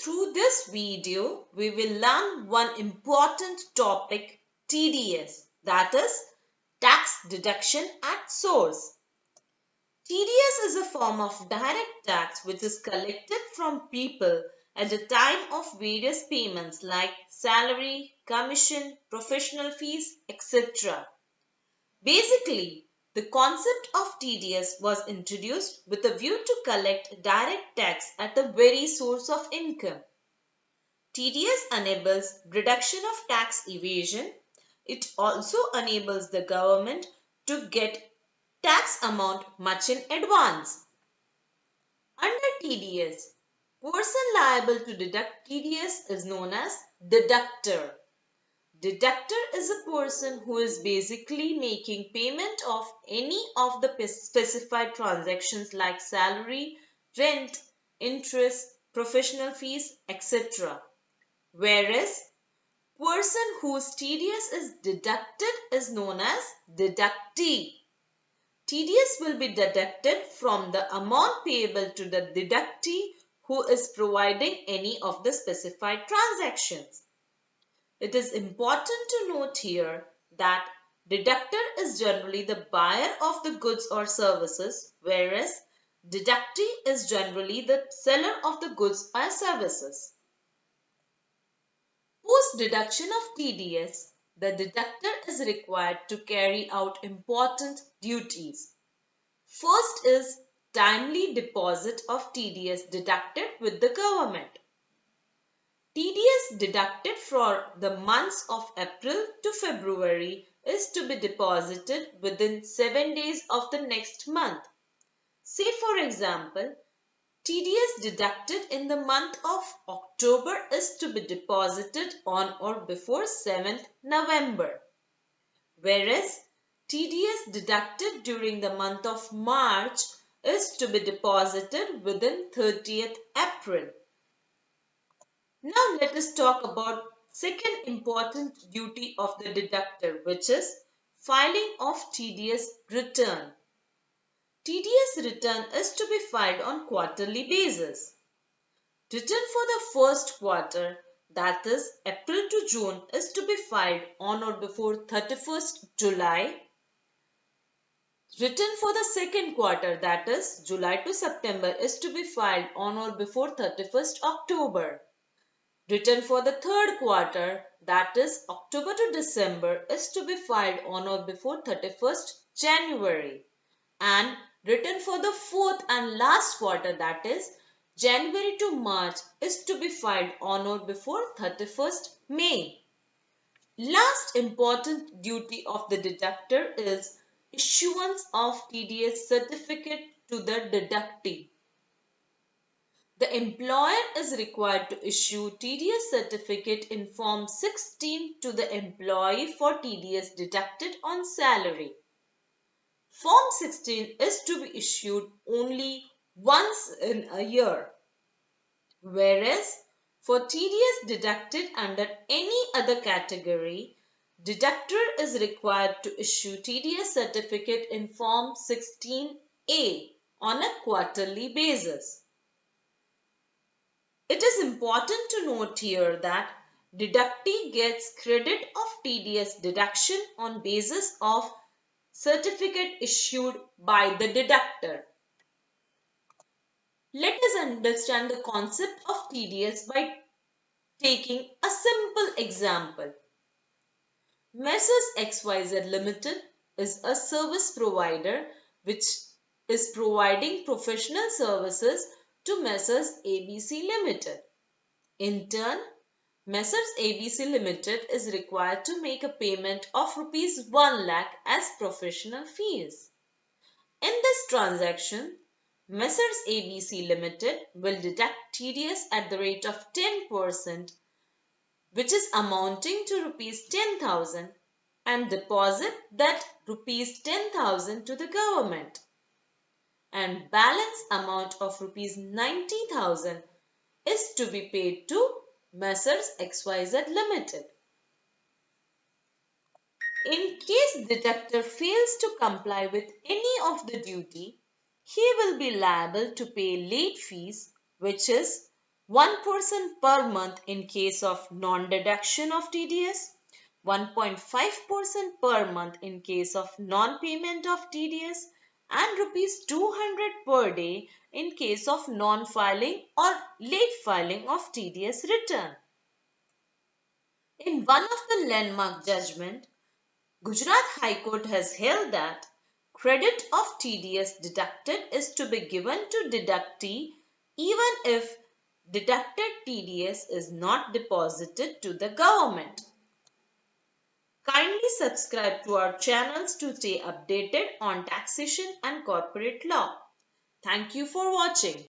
Through this video, we will learn one important topic, TDS, that is tax deduction at source. TDS is a form of direct tax which is collected from people at the time of various payments like salary, commission, professional fees, etc. Basically, the concept of TDS was introduced with a view to collect direct tax at the very source of income. TDS enables reduction of tax evasion. It also enables the government to get tax amount much in advance. Under TDS, person liable to deduct TDS is known as deductor. Deductor is a person who is basically making payment of any of the specified transactions like salary, rent, interest, professional fees, etc. Whereas person whose TDS is deducted is known as deductee. TDS will be deducted from the amount payable to the deductee who is providing any of the specified transactions. It is important to note here that deductor is generally the buyer of the goods or services, whereas deductee is generally the seller of the goods or services. Post deduction of TDS, the deductor is required to carry out important duties. First is timely deposit of TDS deducted with the government. TDS deducted for the months of April to February is to be deposited within 7 days of the next month. Say for example, TDS deducted in the month of October is to be deposited on or before 7th November, whereas TDS deducted during the month of March is to be deposited within 30th April. Now let us talk about second important duty of the deductor, which is filing of TDS return. TDS return is to be filed on quarterly basis. Return for the first quarter, that is April to June, is to be filed on or before 31st July. Return for the second quarter, that is July to September, is to be filed on or before 31st October. Return for the third quarter, that is October to December, is to be filed on or before 31st January. And return for the fourth and last quarter, that is January to March, is to be filed on or before 31st May. Last important duty of the deductor is issuance of TDS certificate to the deductee. The employer is required to issue TDS certificate in Form 16 to the employee for TDS deducted on salary. Form 16 is to be issued only once in a year, whereas for TDS deducted under any other category, deductor is required to issue TDS certificate in Form 16A on a quarterly basis. It is important to note here that deductee gets credit of TDS deduction on basis of certificate issued by the deductor. Let us understand the concept of TDS by taking a simple example. Messrs XYZ Limited is a service provider which is providing professional services to Messrs ABC Limited. In turn, Messrs ABC Limited is required to make a payment of rupees 1 lakh as professional fees. In this transaction, Messrs ABC Limited will deduct TDS at the rate of 10%, which is amounting to rupees 10,000, and deposit that rupees 10,000 to the government. And balance amount of rupees 90,000 is to be paid to Messrs XYZ Limited. In case deductor fails to comply with any of the duty, he will be liable to pay late fees, which is 1% per month in case of non-deduction of TDS, 1.5% per month in case of non-payment of TDS, and rupees 200 per day in case of non-filing or late filing of TDS return. In one of the landmark judgment, Gujarat High Court has held that credit of TDS deducted is to be given to deductee even if deducted TDS is not deposited to the government. Kindly subscribe to our channels to stay updated on taxation and corporate law. Thank you for watching.